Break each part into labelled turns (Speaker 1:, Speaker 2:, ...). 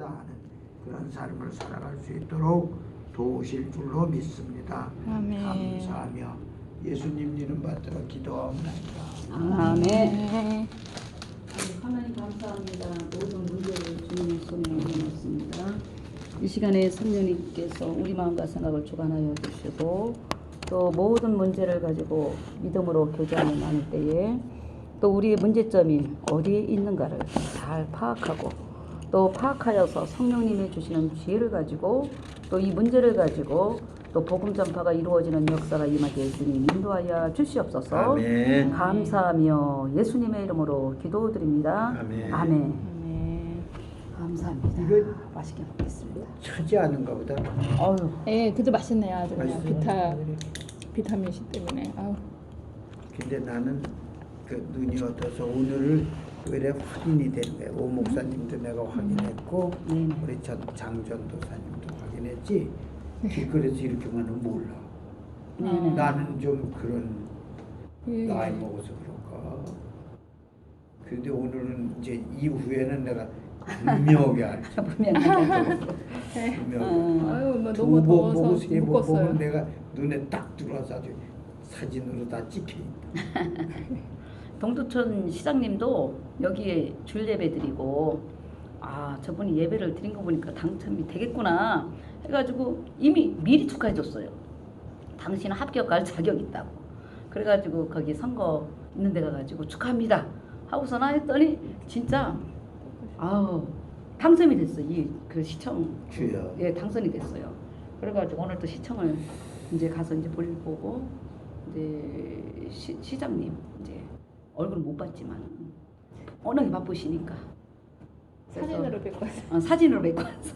Speaker 1: 필요하다 하는 그런 삶을 살아갈 수 있도록 도우실 줄로 믿습니다.
Speaker 2: 아멘.
Speaker 1: 감사하며 예수님 이름 받들어 기도합니다.
Speaker 3: 아멘. 하나님 감사합니다. 모든 문제를 주님의 손에 올려놓습니다. 이 시간에 성령님께서 우리 마음과 생각을 주관하여 주시고 또 모든 문제를 가지고 믿음으로 교제하며 나눌 때에 또 우리의 문제점이 어디에 있는가를 잘 파악하고 또 파악하여서 성령님이 주시는 지혜를 가지고 또 이 문제를 가지고 또 복음 전파가 이루어지는 역사가 임하게 주님 인도하여 주시옵소서.
Speaker 1: 아멘.
Speaker 3: 감사하며 예수님의 이름으로 기도드립니다.
Speaker 1: 아멘.
Speaker 3: 아멘.
Speaker 2: 아멘.
Speaker 3: 감사합니다.
Speaker 1: 이거
Speaker 3: 맛있게 먹겠습니다.
Speaker 1: 처지 않은가 보다.
Speaker 3: 어휴.
Speaker 2: 예, 그래도 맛있네요. 아주 그냥
Speaker 1: 맛있어요.
Speaker 2: 비타민 C 때문에. 아우.
Speaker 1: 근데 나는 그 눈이 어떠서 오늘을 왜 확인이 되는 거야. 오 목사님도 내가 확인했고
Speaker 3: 네네.
Speaker 1: 우리 장전도사님도 확인했지. 그래서 이렇게만은 몰라.
Speaker 3: 네네.
Speaker 1: 나는 좀 그런
Speaker 2: 예.
Speaker 1: 나이 먹어서 그런가. 그런데 오늘은 이제 이후에는 내가 분명하게 알지.
Speaker 3: 분명하게.
Speaker 1: 분명하게.
Speaker 2: 아유, 뭐
Speaker 1: 두
Speaker 2: 너무
Speaker 1: 번
Speaker 2: 더워서
Speaker 1: 보고 세 번
Speaker 2: 묶었어요.
Speaker 1: 보면 내가 눈에 딱 들어와서 아주 사진으로 다 찍혀 있다.
Speaker 3: 동두천 시장님도 여기에 줄 예배 드리고 아 저분이 예배를 드린 거 보니까 당첨이 되겠구나 해가지고 이미 미리 축하해 줬어요. 당신은 합격할 자격 있다고. 그래가지고 거기 선거 있는 데 가가지고 축하합니다 하고서나 했더니 진짜 아우 당선이 됐어요. 이 그 시청
Speaker 1: 주여.
Speaker 3: 예 당선이 됐어요. 그래가지고 오늘 또 시청을 이제 가서 이제 볼 보고 이제 시장님 이제 얼굴 못 봤지만 워낙에 바쁘시니까 그래서,
Speaker 2: 사진으로 뵙고 왔어요.
Speaker 3: 사진으로 뵙고 왔어.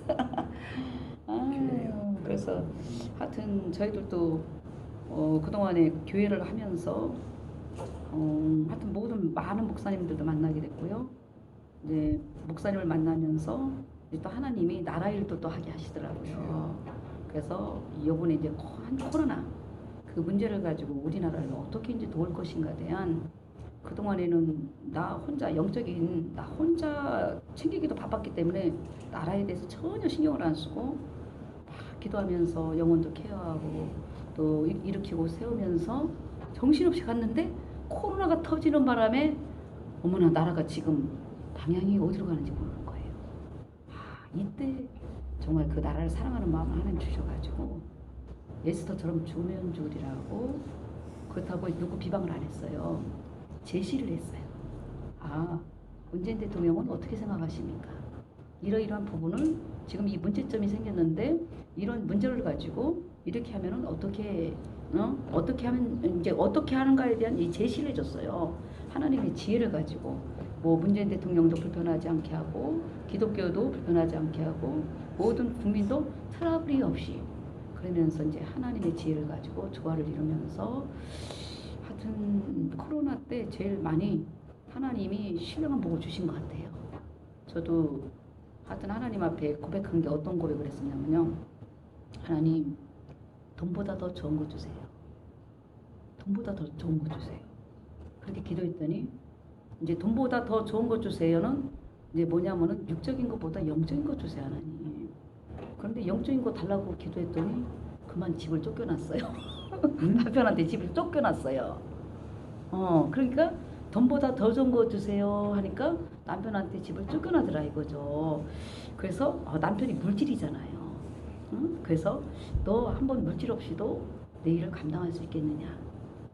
Speaker 3: 그래서 하여튼 저희들도 그동안에 교회를 하면서 하여튼 모든 많은 목사님들도 만나게 됐고요. 이제 목사님을 만나면서 이제 또 하나님이 나라 일도 또 하게 하시더라고요. 그래서 이번에 이제 코로나 그 문제를 가지고 우리나라를 어떻게 이제 도울 것인가에 대한 그동안에는 나 혼자 영적인 나 혼자 챙기기도 바빴기 때문에 나라에 대해서 전혀 신경을 안 쓰고 막 기도하면서 영혼도 케어하고 또 일으키고 세우면서 정신없이 갔는데 코로나가 터지는 바람에 어머나 나라가 지금 방향이 어디로 가는지 모르는 거예요. 이때 정말 그 나라를 사랑하는 마음을 하나님 주셔가지고 에스더처럼 죽으면 죽으리라고 그렇다고 누구 비방을 안 했어요. 제시를 했어요. 아, 문재인 대통령은 어떻게 생각하십니까? 이러이러한 부분을 지금 이 문제점이 생겼는데 이런 문제를 가지고 이렇게 하면은 어떻게 하면 이제 어떻게 하는가에 대한 이 제시를 해줬어요. 하나님의 지혜를 가지고 뭐 문재인 대통령도 불편하지 않게 하고 기독교도 불편하지 않게 하고 모든 국민도 트러블이 없이 그러면서 이제 하나님의 지혜를 가지고 조화를 이루면서 하여튼 코로나 때 제일 많이 하나님이 신령한 복을 주신 것 같아요. 저도 하여튼 하나님 앞에 고백한 게 어떤 고백을 했었냐면요. 하나님 돈보다 더 좋은 거 주세요. 돈보다 더 좋은 거 주세요. 그렇게 기도했더니 이제 돈보다 더 좋은 거 주세요는 이제 뭐냐면은 육적인 것보다 영적인 거 주세요 하나님. 그런데 영적인 거 달라고 기도했더니 그만 집을 쫓겨났어요. 남편한테 집을 쫓겨났어요. 그러니까 돈보다 더 좋은 거 주세요 하니까 남편한테 집을 쫓겨나더라 이거죠. 그래서 남편이 물질이잖아요. 그래서 너 한번 물질 없이도 내 일을 감당할 수 있겠느냐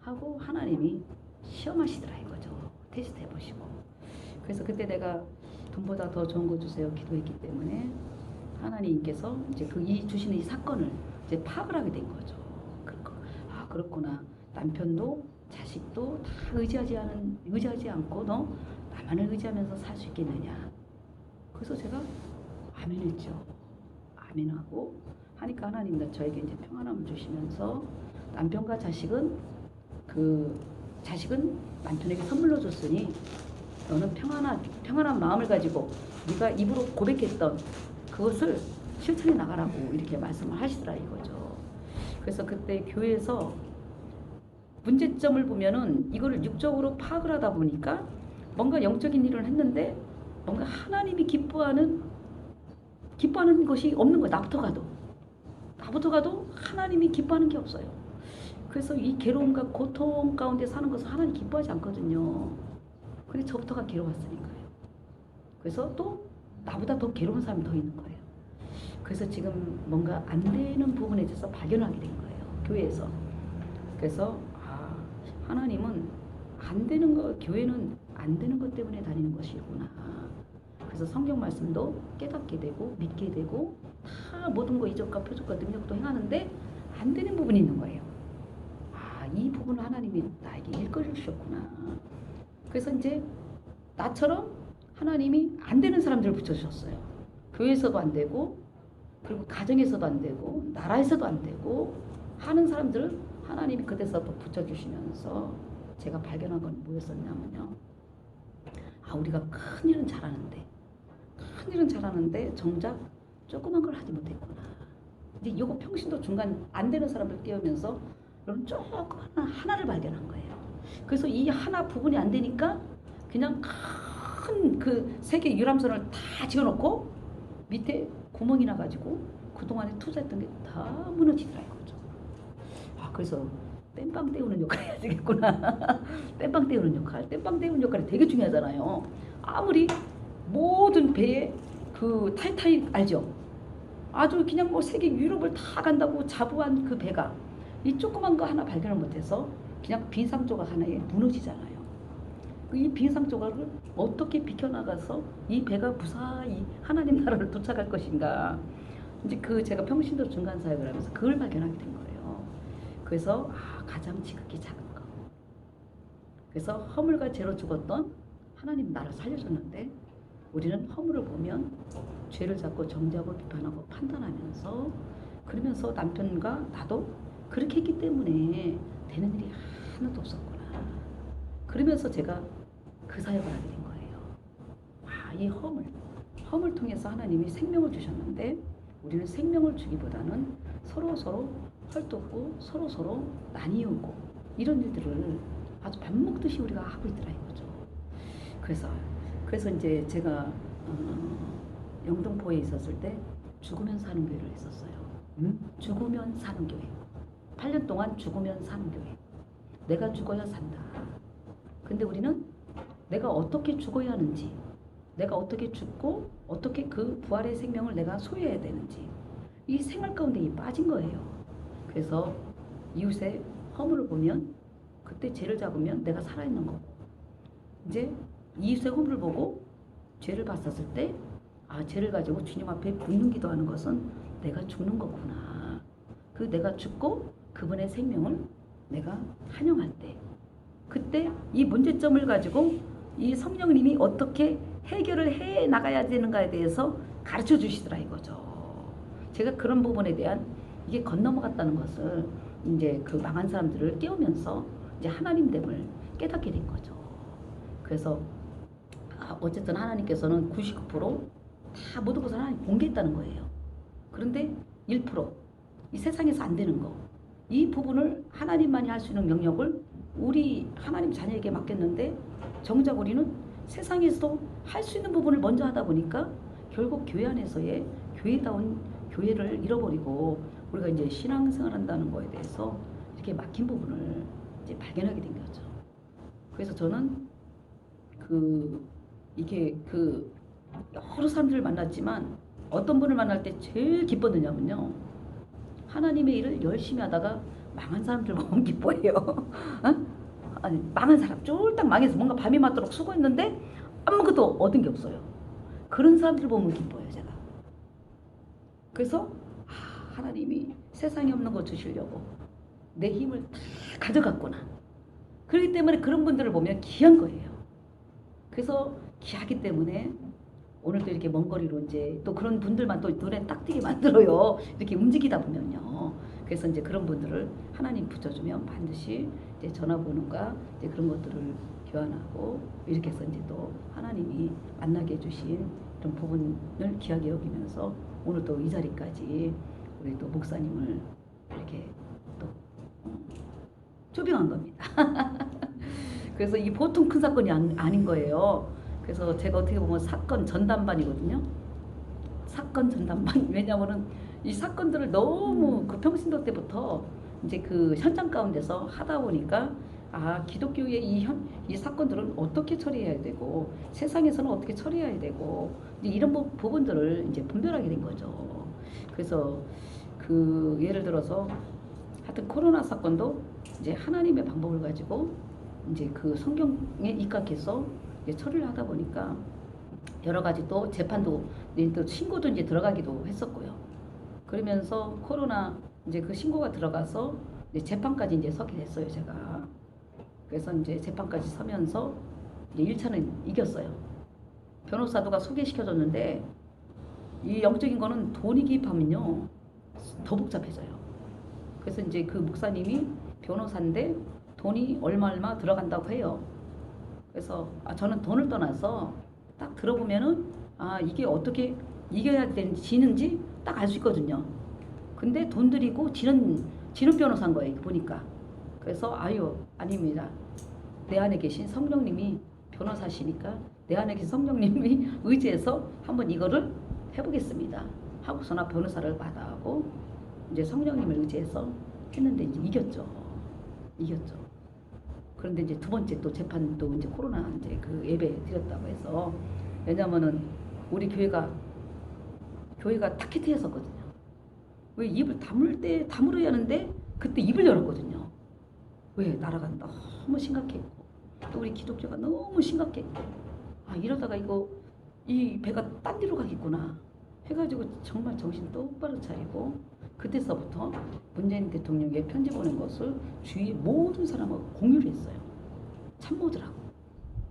Speaker 3: 하고 하나님이 시험하시더라 이거죠. 테스트 해보시고. 그래서 그때 내가 돈보다 더 좋은 거 주세요 기도했기 때문에 하나님께서 이제 이 주시는 이 사건을 이제 파악을 하게 된 거죠. 그렇구나. 남편도 자식도 다 의지하지 않고 너 나만을 의지하면서 살 수 있겠느냐. 그래서 제가 아멘했죠. 아멘하고 하니까 하나님 저에게 이제 평안함을 주시면서 남편과 자식은 남편에게 선물로 줬으니 너는 평안한 마음을 가지고 네가 입으로 고백했던 그것을 실천해 나가라고 이렇게 말씀을 하시더라 이거죠. 그래서 그때 교회에서 문제점을 보면은 이거를 육적으로 파악을 하다 보니까 뭔가 영적인 일을 했는데 뭔가 하나님이 기뻐하는 기뻐하는 것이 없는 거예요. 나부터 가도 하나님이 기뻐하는 게 없어요. 그래서 이 괴로움과 고통 가운데 사는 것은 하나님 기뻐하지 않거든요. 근데 저부터가 괴로웠으니까요. 그래서 또 나보다 더 괴로운 사람이 더 있는 거예요. 그래서 지금 뭔가 안 되는 부분에 대해서 발견하게 된 거예요. 교회에서. 그래서 하나님은 안 되는 거, 교회는 안 되는 것 때문에 다니는 것이구나. 그래서 성경 말씀도 깨닫게 되고 믿게 되고 다 모든 거 이적과 표적과 능력도 행하는데 안 되는 부분이 있는 거예요. 이 부분을 하나님이 나에게 일컬어 주셨구나. 그래서 이제 나처럼 하나님이 안 되는 사람들을 붙여주셨어요. 교회에서도 안 되고 그리고 가정에서도 안 되고 나라에서도 안 되고 하는 사람들을 하나님이 그때서부터 붙여주시면서 제가 발견한 건 뭐였었냐면요. 우리가 큰 일은 잘하는데 정작 조그만 걸 하지 못했구나. 이제 이거 평신도 중간 안 되는 사람들 깨우면서 여러분 조그만 하나를 발견한 거예요. 그래서 이 하나 부분이 안 되니까 그냥 큰 그 세계 유람선을 다 지어놓고 밑에 구멍이 나가지고 그동안에 투자했던 게 다 무너지더라 이거죠. 그래서 땜빵 때우는 역할 해야 되겠구나. 땜빵 때우는 역할이 되게 중요하잖아요. 아무리 모든 배에 그 타이타닉 알죠? 아주 그냥 뭐 세계 유럽을 다 간다고 자부한 그 배가 이 조그만 거 하나 발견을 못해서 그냥 빈상 조각 하나에 무너지잖아요. 이 빈상 조각을 어떻게 비켜나가서 이 배가 무사히 하나님 나라를 도착할 것인가. 이제 그 제가 평신도 중간 사역을 하면서 그걸 발견하게 된 거예요. 그래서 가장 지극히 작은 거. 그래서 허물과 죄로 죽었던 하나님 나라를 살려줬는데 우리는 허물을 보면 죄를 잡고 정죄하고 비판하고 판단하면서 그러면서 남편과 나도 그렇게 했기 때문에 되는 일이 하나도 없었구나. 그러면서 제가 그 사역을 하게 된 거예요. 이 허물 통해서 하나님이 생명을 주셨는데 우리는 생명을 주기보다는 서로 헐뜯고 서로 나뉘고 이런 일들을 아주 밥 먹듯이 우리가 하고 있더라 이거죠. 그래서 이제 제가 영등포에 있었을 때 죽으면 사는 교회를 했었어요. 죽으면 사는 교회. 8년 동안 죽으면 사는 교회. 내가 죽어야 산다. 근데 우리는 내가 어떻게 죽어야 하는지, 내가 어떻게 죽고 어떻게 그 부활의 생명을 내가 소유해야 되는지 이 생활 가운데 빠진 거예요. 그래서 이웃의 허물을 보면 그때 죄를 잡으면 내가 살아있는 거고 이제 이웃의 허물을 보고 죄를 봤었을 때 죄를 가지고 주님 앞에 묻는 기도하는 것은 내가 죽는 거구나. 그 내가 죽고 그분의 생명을 내가 환영할 때 그때 이 문제점을 가지고 이 성령님이 어떻게 해결을 해 나가야 되는가에 대해서 가르쳐 주시더라 이거죠. 제가 그런 부분에 대한 이게 건너먹었다는 것을 이제 그 망한 사람들을 깨우면서 이제 하나님됨을 깨닫게 된 거죠. 그래서 어쨌든 하나님께서는 99%다 모든 것을 하나님 공개했다는 거예요. 그런데 1% 이 세상에서 안 되는 거 이 부분을 하나님만이 할 수 있는 영역을 우리 하나님 자녀에게 맡겼는데 정작 우리는 세상에서도 할 수 있는 부분을 먼저 하다 보니까 결국 교회 안에서의 교회다운 교회를 잃어버리고 우리가 이제 신앙생활 한다는 거에 대해서 이렇게 막힌 부분을 이제 발견하게 된 거죠. 그래서 저는 이게 여러 사람들을 만났지만 어떤 분을 만날 때 제일 기뻤느냐면요. 하나님의 일을 열심히 하다가 망한 사람들 보면 기뻐해요. 아니, 망한 사람 쫄딱 망해서 뭔가 밤이 맞도록 수고했는데 아무것도 얻은 게 없어요. 그런 사람들 보면 기뻐요 제가. 그래서 하나님이 세상에 없는 거 주시려고 내 힘을 다 가져갔구나. 그렇기 때문에 그런 분들을 보면 귀한 거예요. 그래서 귀하기 때문에 오늘도 이렇게 먼 거리로 이제 또 그런 분들만 또 눈에 딱 띄게 만들어요. 이렇게 움직이다 보면요. 그래서 이제 그런 분들을 하나님 붙여주면 반드시 이제 전화번호가 이제 그런 것들을 교환하고 이렇게 해서 이제 또 하나님이 만나게 해주신 이런 부분을 귀하게 여기면서 오늘 또 이 자리까지 우리 또 목사님을 이렇게 또 초빙한 겁니다. 그래서 이게 보통 큰 사건이 아닌 거예요. 그래서 제가 어떻게 보면 사건 전담반이거든요. 사건 전담반 왜냐하면은 이 사건들을 너무 그 평신도 때부터 이제 그 현장 가운데서 하다 보니까 아 기독교의 이 사건들은 어떻게 처리해야 되고 세상에서는 어떻게 처리해야 되고 이제 이런 부분들을 이제 분별하게 된 거죠. 그래서 그 예를 들어서 하여튼 코로나 사건도 이제 하나님의 방법을 가지고 이제 그 성경에 입각해서 이제 처리를 하다 보니까 여러 가지 또 재판도 또 신고도 이제 들어가기도 했었고요. 그러면서 코로나 이제 그 신고가 들어가서 이제 재판까지 이제 서게 됐어요, 제가. 그래서 이제 재판까지 서면서 이제 1차는 이겼어요. 변호사도가 소개시켜줬는데 이 영적인 거는 돈이 개입하면요 더 복잡해져요. 그래서 이제 그 목사님이 변호사인데 돈이 얼마 들어간다고 해요. 그래서 저는 돈을 떠나서 딱 들어보면은 이게 어떻게 이겨야 되는지 지는지 딱 알 수 있거든요. 근데 돈 들이고 지는 변호사인 거예요. 보니까. 그래서 아닙니다. 내 안에 계신 성령님이 변호사시니까 내 안에 계신 성령님이 의지해서 한번 이거를 해보겠습니다. 하고서나 변호사를 받아하고 이제 성령님을 의지해서 했는데 이제 이겼죠. 그런데 이제 두 번째 또 재판도 이제 코로나 이제 그 예배 드렸다고 해서 왜냐면은 우리 교회가 타켓트였었거든요. 왜 입을 다물어야 하는데 그때 입을 열었거든요. 왜 나라가 너무 심각했고 또 우리 기독교가 너무 심각했고 이러다가 이 배가 딴 데로 가겠구나 해가지고 정말 정신 똑바로 차리고 그때서부터 문재인 대통령에게 편지 보낸 것을 주위의 모든 사람하고 공유를 했어요. 참모들하고.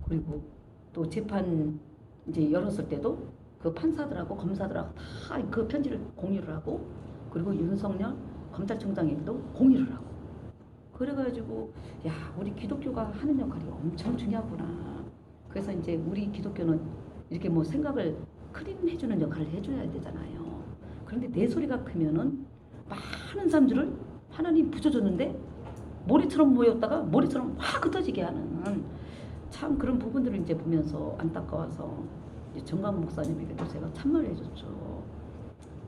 Speaker 3: 그리고 또 재판 이제 열었을 때도 그 판사들하고 검사들하고 다 그 편지를 공유를 하고 그리고 윤석열 검찰총장에게도 공유를 하고 그래가지고 우리 기독교가 하는 역할이 엄청 중요하구나. 그래서 이제 우리 기독교는 이렇게 뭐 생각을 클린해주는 역할을 해줘야 되잖아요. 그런데 내 소리가 크면은 많은 사람들을 하나님 붙여줬는데 모래처럼 모였다가 모래처럼 확 흩어지게 하는 참 그런 부분들을 이제 보면서 안타까워서 이제 정광 목사님에게도 제가 참말을 해줬죠.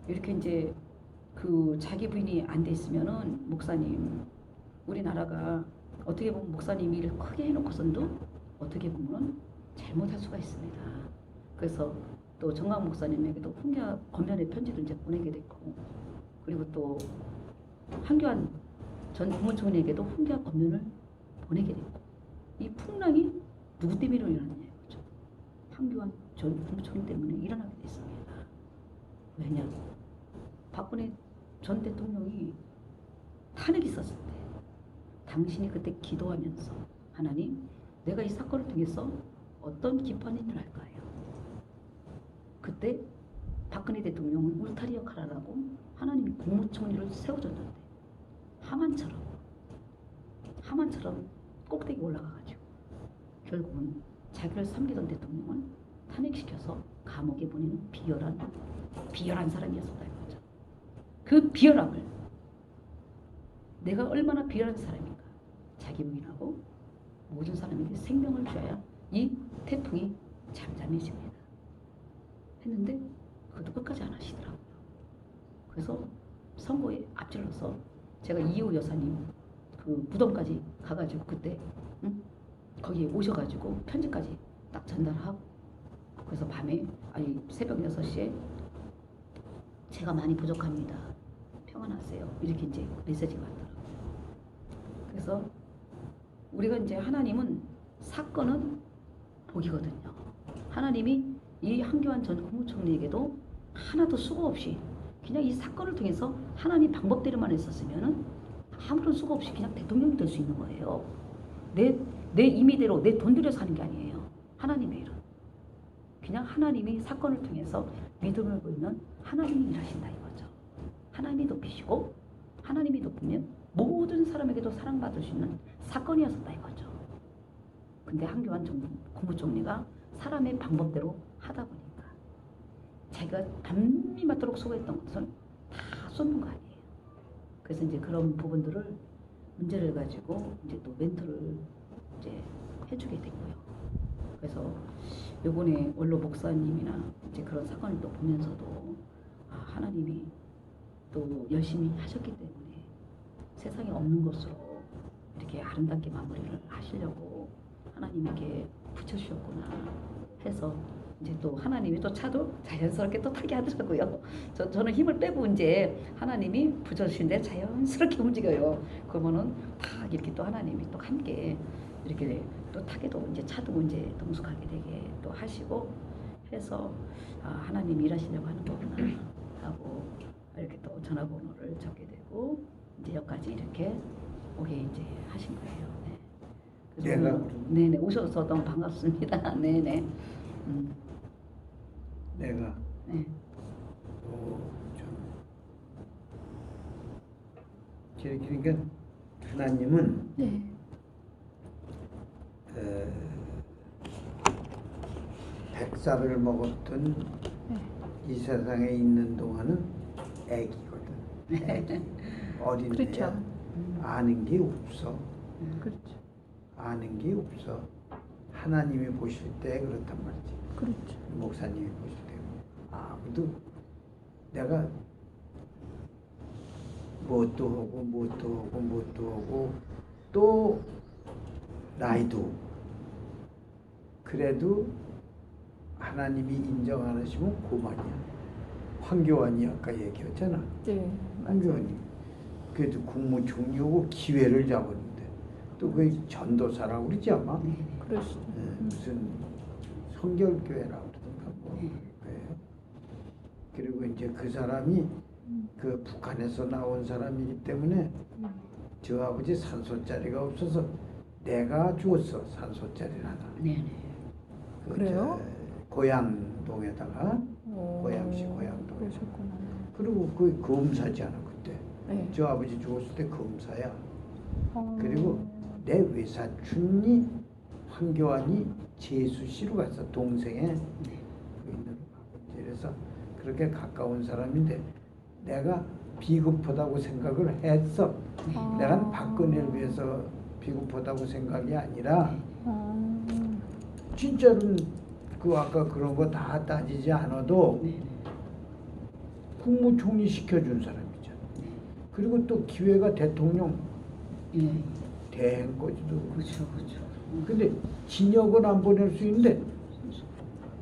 Speaker 3: 이렇게 이제 그 자기 부인이 안 돼 있으면은 목사님 우리나라가 어떻게 보면 목사님이 일을 크게 해놓고선도 어떻게 보면 잘못할 수가 있습니다. 그래서 또 정광 목사님에게도 훈계와 권면의 편지도 이제 보내게 됐고 그리고 또 한교안 전 국무총리에게도 훈계와 권면을 보내게 됐고 이 풍랑이 누구 때문에 일어났냐 이거죠. 한교안 전 국무총리 때문에 일어나게 됐습니다. 왜냐? 박근혜 전 대통령이 탄핵이 있었을 때 당신이 그때 기도하면서 하나님 내가 이 사건을 통해서 어떤 기뻐하는 일을 할까요? 그때 박근혜 대통령은 울타리 역할을 하고 하나님이 국무총리를 세워줬는데 하만처럼 꼭대기 올라가가지고 결국은 자기를 섬기던 대통령을 탄핵시켜서 감옥에 보내는 비열한 사람이었었다 이거죠. 그 비열함을 내가 얼마나 비열한 사람인가 자기 부인하고 모든 사람에게 생명을 주어야 이 태풍이 잠잠해집니다. 했는데 그것도 끝까지 안 하시더라고요. 그래서 선거에 앞질러서 제가 이호 여사님 그 무덤까지 가가지고 그때 거기 오셔가지고 편지까지 딱 전달하고 그래서 밤에 새벽 6시에 제가 많이 부족합니다. 평안하세요. 이렇게 이제 메시지가 왔더라고요. 그래서 우리가 이제 하나님은 사건은 복이거든요. 하나님이 이 한교안 전 국무총리에게도 하나도 수고 없이 그냥 이 사건을 통해서 하나님 방법대로만 했었으면은 아무런 수고 없이 그냥 대통령이 될 수 있는 거예요. 내 임의대로 내 돈 들여서 하는 게 아니에요. 하나님의 일은. 그냥 하나님이 사건을 통해서 믿음을 보이는 하나님이 일하신다 이거죠. 하나님이 높이시고 하나님이 높으면 모든 사람에게도 사랑받을 수 있는 사건이었었다 이거죠. 근데 한교안 전 국무총리가 사람의 방법대로 하다 보니까 자기가 밤이 맞도록 수고했던 것을 다 쏟는 거 아니에요. 그래서 이제 그런 부분들을 문제를 가지고 이제 또 멘토를 이제 해주게 됐고요. 그래서 요번에 원로 목사님이나 이제 그런 사건을 또 보면서도 또 열심히 하셨기 때문에 세상에 없는 것으로 이렇게 아름답게 마무리를 하시려고 하나님에게 붙여주셨구나 해서 이제 또 하나님이 또 차도 자연스럽게 또 타게 하더라고요. 저는 힘을 빼고 이제 하나님이 붙여주신데 자연스럽게 움직여요. 그러면은 다 이렇게 또 하나님이 또 함께 이렇게 또 타게도 이제 차도 이제 동숙하게 되게 또 하시고 해서 하나님이 일하시려고 하는 거구나 하고 이렇게 또 전화번호를 적게 되고 이제 여기까지 이렇게 오게 이제 하신 거예요. 네. 그래서
Speaker 1: 내가
Speaker 3: 오늘, 네네 오셔서 너무 반갑습니다. 네네.
Speaker 1: 내가
Speaker 3: 네.
Speaker 1: 그러니까 하나님은
Speaker 2: 네.
Speaker 1: 백살을 먹었던
Speaker 2: 네.
Speaker 1: 이 세상에 있는 동안은 애기거든. 애기. 어린애야.
Speaker 2: 그렇죠.
Speaker 1: 아는 게 없어.
Speaker 2: 그렇죠.
Speaker 1: 아는 게 없어. 하나님이 보실 때 그렇단 말이지.
Speaker 2: 그렇죠.
Speaker 1: 목사님이 보실 때 아무도 내가 뭣도 하고 또 나이도 그래도 하나님이 인정 안 하시면 고만이야. 황교안이 아까 얘기했잖아.
Speaker 2: 네.
Speaker 1: 황교안이 그래도 국무총리고 기회를 잡았는데 또 그 전도사라고 그러지 아마.
Speaker 2: 그러시죠.
Speaker 1: 무슨 성결교회라고 그러던가 뭐 그래요. 그리고 이제 그 사람이 그 북한에서 나온 사람이기 때문에 저 아버지 산소짜리가 없어서 내가 주었어. 산소짜리를 하나.
Speaker 3: 네네.
Speaker 2: 그래요?
Speaker 1: 고양동에다가 고양시 고양동.
Speaker 2: 그러셨구나.
Speaker 1: 그리고 그 검사잖아 그때.
Speaker 2: 네.
Speaker 1: 저 아버지 죽었을 때 검사야.
Speaker 2: 어.
Speaker 1: 그리고 내 외사촌이 황교안이 제수시로 갔어. 동생의 부인으로 가고. 그래서 그렇게 가까운 사람인데 내가 비겁하다고 생각을 했어. 내가 박근혜를 위해서 비겁하다고 생각이 아니라 진짜로는 그 아까 그런 거 다 따지지 않아도 국무총리 시켜준 사람이잖아. 그리고 또 기회가 대통령 대행까지도.
Speaker 3: 그렇죠, 그렇죠.
Speaker 1: 근데 진역은 안 보낼 수 있는데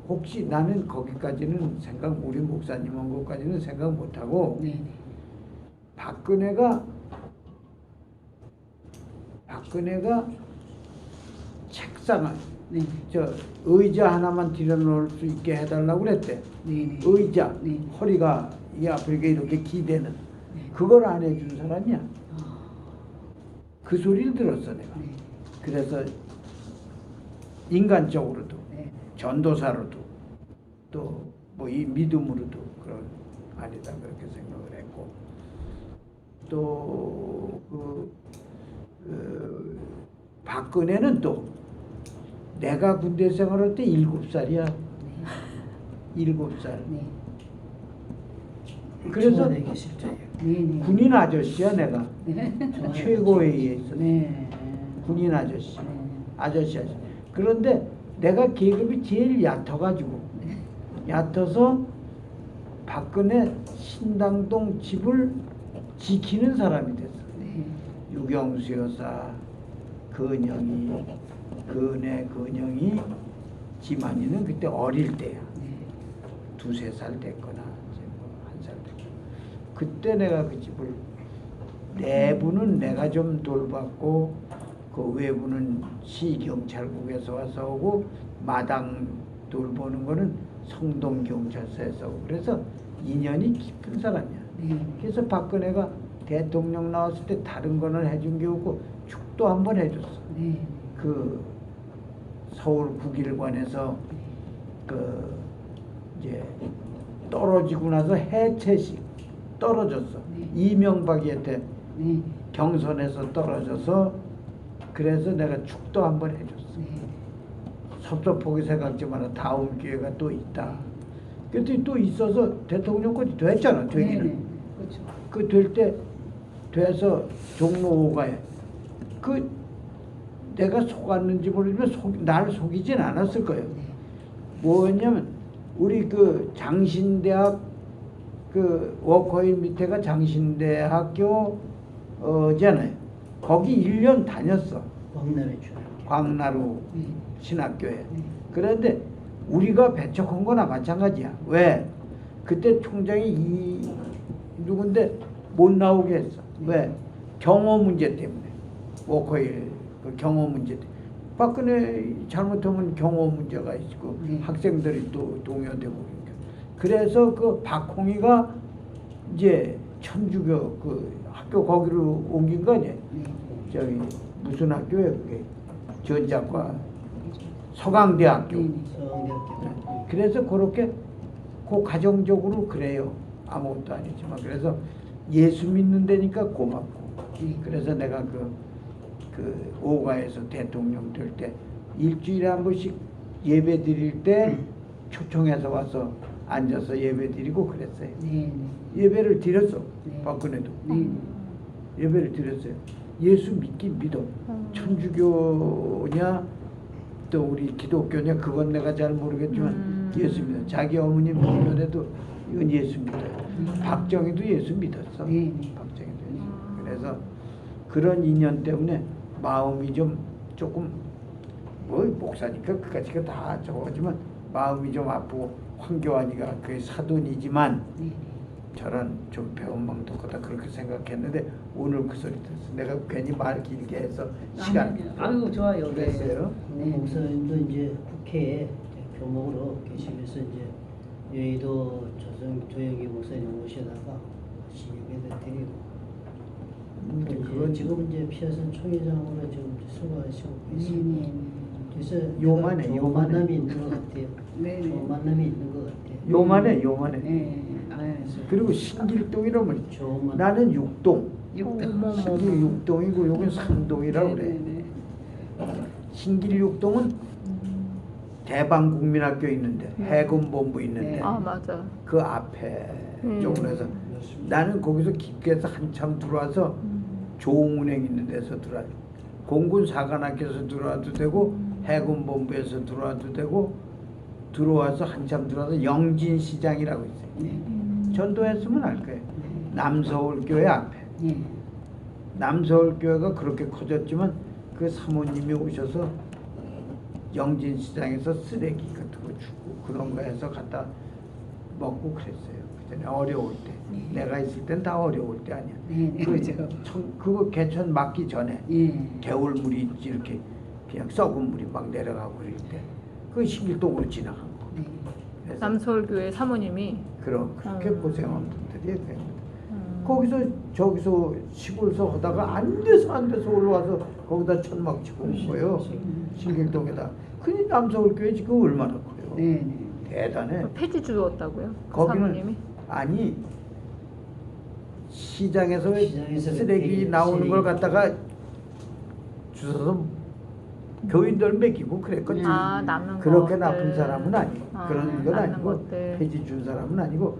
Speaker 1: 혹시 나는 거기까지는 우리 목사님 한 것까지는 생각 못하고
Speaker 3: 네네.
Speaker 1: 박근혜가 책상을
Speaker 3: 네네.
Speaker 1: 저 의자 하나만 들여놓을 수 있게 해달라고 그랬대.
Speaker 3: 네네.
Speaker 1: 의자
Speaker 3: 네.
Speaker 1: 허리가 이 앞으로 이렇게 기대는
Speaker 3: 네.
Speaker 1: 그걸 안 해준 사람이야.
Speaker 3: 아,
Speaker 1: 그 소리를 들었어 내가.
Speaker 3: 네.
Speaker 1: 그래서 인간적으로도
Speaker 3: 네.
Speaker 1: 전도사로도 또 뭐 이 믿음으로도 그런 아니다 그렇게 생각을 했고 또 박근혜는 또 내가 군대 생활할 때 7살이야. 7살.
Speaker 3: 네.
Speaker 1: 그래서
Speaker 3: 네네.
Speaker 1: 군인 아저씨야 내가.
Speaker 3: 네.
Speaker 1: 최고위에 있었어.
Speaker 3: 네.
Speaker 1: 군인 아저씨.
Speaker 3: 네.
Speaker 1: 아저씨. 그런데 내가 계급이 제일 얕아가지고 얕아서 박근혜 신당동 집을 지키는 사람이 됐어.
Speaker 3: 네.
Speaker 1: 유경수 여사, 근영이, 근영이, 지만이는 그때 어릴 때야.
Speaker 3: 네.
Speaker 1: 2~3살 됐거나 뭐 1살 됐거나. 그때 내가 그 집을 내부는 내가 좀 돌봤고 그 외부는 시경찰국에서 와서 오고 마당 돌보는 거는 성동경찰서에서 오고 그래서 인연이 깊은 사람이야.
Speaker 3: 네.
Speaker 1: 그래서 박근혜가 대통령 나왔을 때 다른 거는 해준 게 없고 축도 한번 해줬어.
Speaker 3: 네.
Speaker 1: 그 서울 국일관에서 그 이제 떨어지고 나서 해체식 떨어졌어.
Speaker 3: 네.
Speaker 1: 이명박이한테
Speaker 3: 네.
Speaker 1: 경선에서 떨어져서 그래서 내가 축도 한번 해줬어.
Speaker 3: 네.
Speaker 1: 섭섭하게 생각지 마라. 다음 기회가 또 있다. 그때 또 있어서 대통령까지 됐잖아. 되기는.
Speaker 3: 네. 그렇죠.
Speaker 1: 그 될 때 돼서 종로 5가에 그 내가 속았는지 모르지만 날 속이진 않았을 거예요. 뭐였냐면 우리 그 장신대학 그 워커힐 밑에가 장신대학교 잖아요. 거기 1년 다녔어.
Speaker 4: 광나루 중학교.
Speaker 1: 광나루
Speaker 3: 네.
Speaker 1: 신학교에.
Speaker 3: 네.
Speaker 1: 그런데 우리가 배척한 거나 마찬가지야. 왜? 그때 총장이 누군데 못 나오게 했어. 왜? 경호 문제 때문에. 워커힐 그 경호 문제 때문에. 박근혜 잘못하면 경호 문제가 있고
Speaker 3: 네.
Speaker 1: 학생들이 또 동요되고 그러니까. 그래서 그 박홍희가 이제 천주교 그 학교 거기로 옮긴 거 아니에요?
Speaker 3: 네.
Speaker 1: 저기 무슨 학교예요 그게? 전자과 서강대학교.
Speaker 3: 네.
Speaker 4: 서강대학교.
Speaker 1: 그래서 그렇게 그 가정적으로 그래요. 아무것도 아니지만 그래서 예수 믿는 데니까 고맙고.
Speaker 3: 네.
Speaker 1: 그래서 내가 그 오가에서 대통령 될 때 일주일에 한 번씩 예배 드릴 때 초청해서 와서 앉아서 예배 드리고 그랬어요.
Speaker 3: 네.
Speaker 1: 예배를 드렸어.
Speaker 3: 네.
Speaker 1: 박근혜도.
Speaker 3: 네.
Speaker 1: 예배를 드렸어요. 예수 믿긴 믿어. 천주교냐 또 우리 기독교냐 그건 내가 잘 모르겠지만 예수 믿어. 자기 어머니 믿는데도 이건 예수 믿어요. 박정희도 예수 믿었어.
Speaker 3: 네.
Speaker 1: 박정희도 예수. 그래서 그런 인연 때문에 마음이 좀 조금 뭐 목사니까 그까지가 다 저거지만 마음이 좀 아프고 황교안이가 그게 사돈이지만
Speaker 3: 네.
Speaker 1: 저런 좀 배운망도 거다 그렇게 생각했는데 오늘 그 소리 들었어. 내가 괜히 말 길게 해서 시간
Speaker 3: 아유 좋아요. 네.
Speaker 1: 그랬어요.
Speaker 4: 네. 목사님도 이제 국회에 교목으로 계시면서 이제 여의도 조영기 목사님 모셔다가 예배도 드리고
Speaker 1: 근데
Speaker 4: 이제
Speaker 1: 그건
Speaker 4: 지금 이제 피아선 총회장으로 지금 수고하시고 계십니다.
Speaker 3: 네.
Speaker 4: 그래서
Speaker 1: 요만해,
Speaker 4: 좋은
Speaker 1: 요만해.
Speaker 4: 만남이 있는 것 같아요.
Speaker 3: 네.
Speaker 4: 좋은 만남이 있는 것 같아요.
Speaker 1: 요만해.
Speaker 3: 네. 아유.
Speaker 1: 그리고 신길동이라면
Speaker 4: 좋은 만남.
Speaker 1: 나는 육동.
Speaker 3: 육등.
Speaker 1: 신길 육동이고 여긴 삼동이라고
Speaker 3: 네,
Speaker 1: 그래.
Speaker 3: 네,
Speaker 1: 신길 육동은 대방국민학교 있는데 해군본부 있는데
Speaker 3: 네.
Speaker 2: 아 맞아.
Speaker 1: 그 앞에 쪽으로 해서 나는 거기서 깊게 해서 한참 들어와서 조흥은행 있는 데서 들어와 공군 사관학교에서 들어와도 되고 해군본부에서 들어와도 되고 들어와서 한참 들어와서 영진시장이라고 있어요.
Speaker 3: 네.
Speaker 1: 전도했으면 알 거예요. 남서울교회 앞에.
Speaker 3: 네.
Speaker 1: 남서울교회가 그렇게 커졌지만 그 사모님이 오셔서 영진시장에서 쓰레기 같은 거 주고 그런 거 해서 갖다 먹고 그랬어요. 그전에 어려울 때. 내가 있을 땐 다 어려울 때 아니야.
Speaker 3: 네. 네. 그렇죠.
Speaker 1: 그거 개천 맞기 전에
Speaker 3: 예.
Speaker 1: 개울물이 이렇게 그냥 썩은 물이 막 내려가고 그럴 때 그 신길동으로 지나간 거.
Speaker 3: 네.
Speaker 1: 그래서
Speaker 2: 남서울교회 사모님이
Speaker 1: 그렇게 고생한 분들이
Speaker 2: 음.
Speaker 1: 거기서 저기서 시골서 하다가 안 돼서 올라와서 거기다 천막 치고 온 거예요. 신길동에다. 그니 남서울교회 지금 얼마나 커요.
Speaker 3: 네. 네.
Speaker 1: 대단해.
Speaker 2: 폐지 주었다고요? 그
Speaker 1: 거기는
Speaker 2: 사모님이?
Speaker 1: 아니 시장에서 왜
Speaker 4: 시장에서
Speaker 1: 쓰레기
Speaker 4: 쓰레기
Speaker 1: 나오는 걸 갖다가 주워서 교인들 먹이고 그랬거든.
Speaker 2: 아 남는
Speaker 1: 그렇게
Speaker 2: 것들.
Speaker 1: 나쁜 사람은 아니고
Speaker 2: 아,
Speaker 1: 그런 건
Speaker 2: 남는
Speaker 1: 아니고
Speaker 2: 것들.
Speaker 1: 폐지 준 사람은 아니고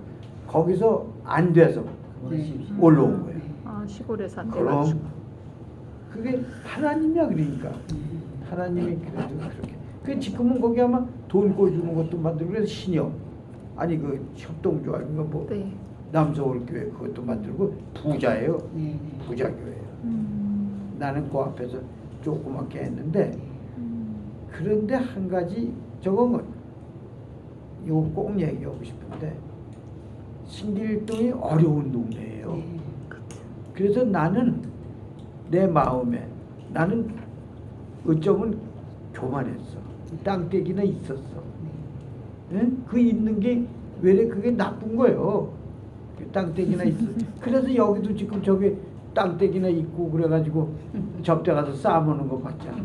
Speaker 1: 거기서 안 돼서
Speaker 4: 고맙습니다.
Speaker 1: 올라온 거예요.
Speaker 2: 아 시골에서 안
Speaker 1: 그럼
Speaker 2: 돼가지고.
Speaker 1: 그게 하나님이야 그러니까 하나님이 그래도 그렇게 그 지금은 거기 아마 돈 꿔주는 것도 만들고 그래서 신협 아니 그 협동조합인가 뭐
Speaker 2: 네.
Speaker 1: 남서울교회 그것도 만들고 부자예요.
Speaker 3: 네.
Speaker 1: 부자교회예요.
Speaker 2: 음.
Speaker 1: 나는 그 앞에서 조그맣게 했는데 그런데 한 가지 저건 이거 꼭 얘기하고 싶은데 신길동이 어려운 동네예요.
Speaker 3: 네.
Speaker 1: 그래서 나는 내 마음에 나는 어쩌면 교만했어. 땅떼기나 있었어. 예? 그 있는 게 왜 그게 나쁜 거예요. 그 땅떼기나 있어. 그래서 여기도 지금 저기 땅떼기나 있고 그래가지고 접대 가서 싸먹는 거 봤잖아.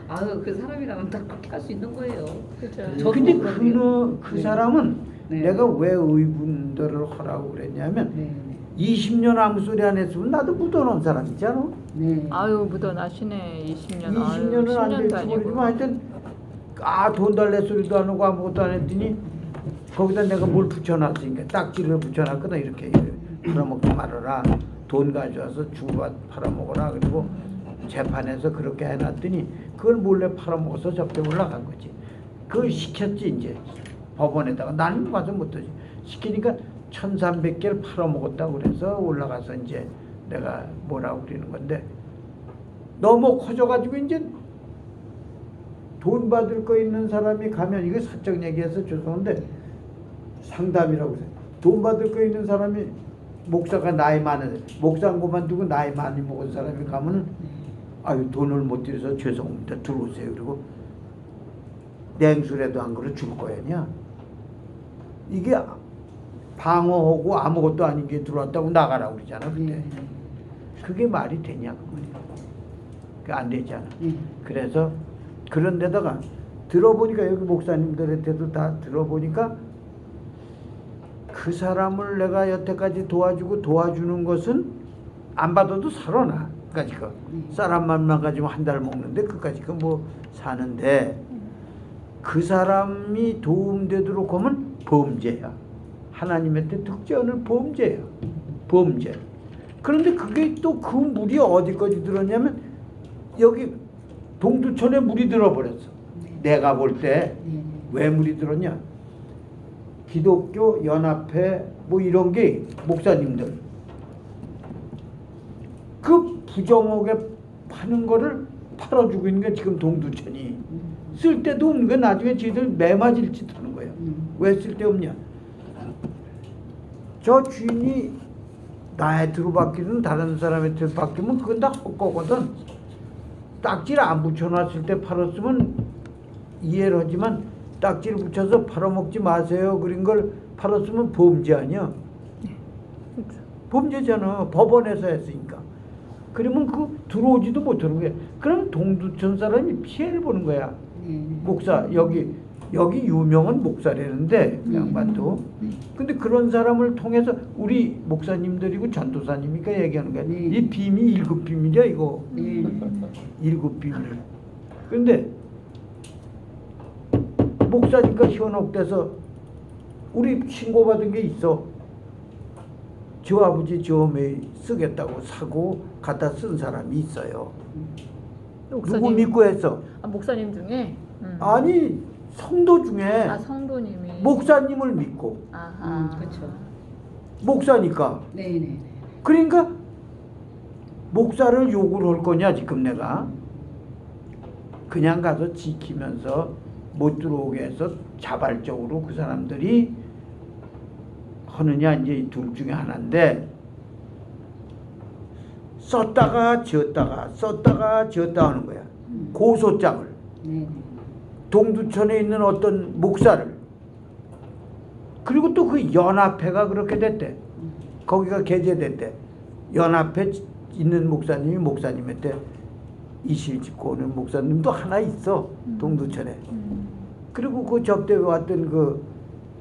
Speaker 3: 아유 그 사람이라면 다 그렇게 할 수 있는 거예요.
Speaker 2: 그죠.
Speaker 3: 저도
Speaker 1: 근데
Speaker 3: 그렇거든요.
Speaker 1: 그
Speaker 3: 네.
Speaker 1: 사람은
Speaker 3: 네.
Speaker 1: 내가 왜 의분들을 하라고 그랬냐면
Speaker 3: 네.
Speaker 1: 20년 아무 소리 안 했으면 나도 묻어놓은 사람이잖아.
Speaker 3: 네.
Speaker 2: 아유 묻어나시네 20년.
Speaker 1: 20년은 안
Speaker 2: 10년도
Speaker 1: 될지
Speaker 2: 아니고.
Speaker 1: 모르지만 하여튼 돈 달래 소리도 안 하고 아무것도 안 했더니 거기다 내가 뭘 붙여놨으니까 딱지를 붙여놨거든. 이렇게 팔아먹지 말아라. 돈 가져와서 주밭 팔아먹어라. 그리고 재판에서 그렇게 해놨더니 그걸 몰래 팔아먹어서 접대 올라간 거지. 그걸 시켰지 이제 법원에다가. 나는 가서 못하지. 시키니까 1,300개를 팔아먹었다고 그래서 올라가서 이제 내가 뭐라고 그러는 건데 너무 커져가지고 이제 돈 받을 거 있는 사람이 가면 이거 사적 얘기해서 죄송한데 상담이라고 해요. 돈 받을 거 있는 사람이 목사가 나이 많은 목사 한 그만두고 나이 많이 먹은 사람이 가면은 아유 돈을 못 드려서 죄송합니다 들어오세요. 그리고 냉수라도 한 그릇 줄 거야냐. 이게 방어하고 아무것도 아닌 게 들어왔다고 나가라고 그러잖아 그때. 그게 말이 되냐 그 말이야. 그게 안 되잖아. 그래서 그런 데다가 들어보니까 여기 목사님들한테도 다 들어보니까 그 사람을 내가 여태까지 도와주고 도와주는 것은 안 받아도 살아나. 그까짓 거. 쌀한만만 가지고 한 달 먹는데 그까짓 거 뭐 사는데 그 사람이 도움되도록 하면 범죄야. 하나님한테 듣지 않을 범죄야. 범죄. 그런데 그게 또 그 물이 어디까지 들었냐면 여기 동두천에 물이 들어버렸어. 내가 볼 때 왜 물이 들었냐? 기독교 연합회 뭐 이런 게 목사님들 그 부정하게 파는 거를 팔아주고 있는 게 지금 동두천이 쓸 데도 없는 게 나중에 지들 매맞을 짓 하는 거예요. 왜 쓸 데 없냐? 저 주인이 나에 들어받기는 다른 사람에 들어받기면 그건 다 헛거거든. 딱지를 안 붙여놨을 때 팔았으면 이해를 하지만 딱지를 붙여서 팔아먹지 마세요 그런 걸 팔았으면 범죄 아니야? 범죄잖아. 법원에서 했으니까. 그러면 그 들어오지도 못하는 거야. 그럼 동두천 사람이 피해를 보는 거야. 목사 여기 유명한 목사라는데 그 양반도. 근데 그런 사람을 통해서 우리 목사님들이고 전도사님이니까 얘기하는 거야. 이 비밀 1급 비밀이야 이거. 1급 비밀. 근데 목사니까 현혹돼서 우리 신고받은 게 있어. 저 아버지 저 어머니 쓰겠다고 사고 갖다 쓴 사람이 있어요. 누구 믿고 했어?
Speaker 2: 아, 목사님 중에?
Speaker 1: 아니 성도 중에
Speaker 2: 아, 성도님이.
Speaker 1: 목사님을 믿고.
Speaker 2: 아하.
Speaker 3: 그렇죠.
Speaker 1: 목사니까.
Speaker 3: 네네.
Speaker 1: 그러니까 목사를 욕을 할 거냐 지금 내가. 그냥 가서 지키면서 못 들어오게 해서 자발적으로 그 사람들이 하느냐 이제 이 둘 중에 하나인데 썼다가 지었다가 하는 거야. 고소장을. 동두천에 있는 어떤 목사를. 그리고 또 그 연합회가 그렇게 됐대. 거기가 개제됐대. 연합회 있는 목사님이 목사님한테 이실 짓고 오는 목사님도 하나 있어. 동두천에. 그리고 그 접대 왔던 그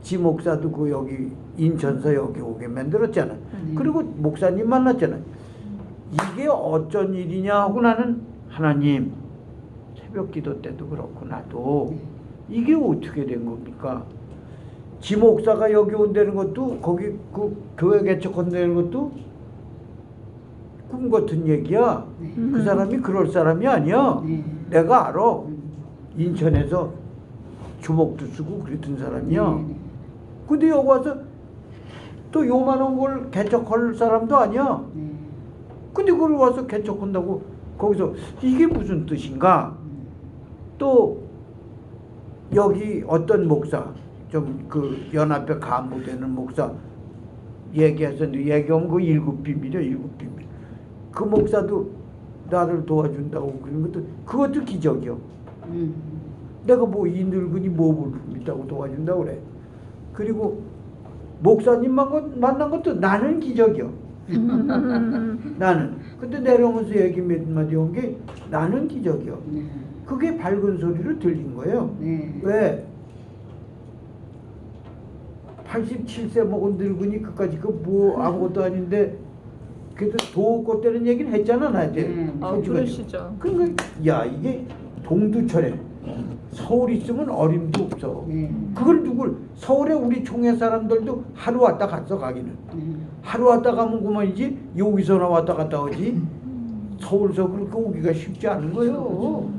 Speaker 1: 지목사도 그 여기 인천서 여기 오게 만들었잖아. 그리고 목사님 만났잖아. 이게 어쩐 일이냐 하고 나는 하나님 새벽 기도 때도 그렇고 나도 이게 어떻게 된 겁니까? 지목사가 여기 온다는 것도 거기 그 교회 개척한다는 것도 꿈 같은 얘기야. 그 사람이 그럴 사람이 아니야. 내가 알아. 인천에서 주먹도 쓰고 그랬던 사람이야. 근데 여기 와서 또 요만한 걸 개척할 사람도 아니야. 근데 그걸 와서 개척한다고 거기서 이게 무슨 뜻인가? 또 여기 어떤 목사 좀 그 연합회 간부 되는 목사 얘기해서 얘기하면 그 1급 비밀이야. 1급 비밀. 그 목사도 나를 도와준다고 그런 것도 그것도 기적이야. 내가 뭐 이 늙은이 뭐 믿다고 도와준다고 그래. 그리고 목사님 만난 것도 나는 기적이야. 나는. 근데 내려오면서 얘기 몇 마디 한 게 나는 기적이야. 그게 밝은 소리로 들린 거예요. 왜? 87세 먹은 늙은이 그까짓 거 뭐 아무것도 아닌데 그래도 도웃꽃되는 얘기를 했잖아 나한테.
Speaker 2: 아, 그러시죠.
Speaker 1: 그러니까 야 이게 동두천에 서울 있으면 어림도 없어. 그걸 누굴 서울에 우리 총회 사람들도 하루 왔다 갔어 가기는. 하루 왔다 가면 그만이지 여기서 왔다 갔다 오지. 서울서 그렇게 오기가 쉽지 않은 거예요.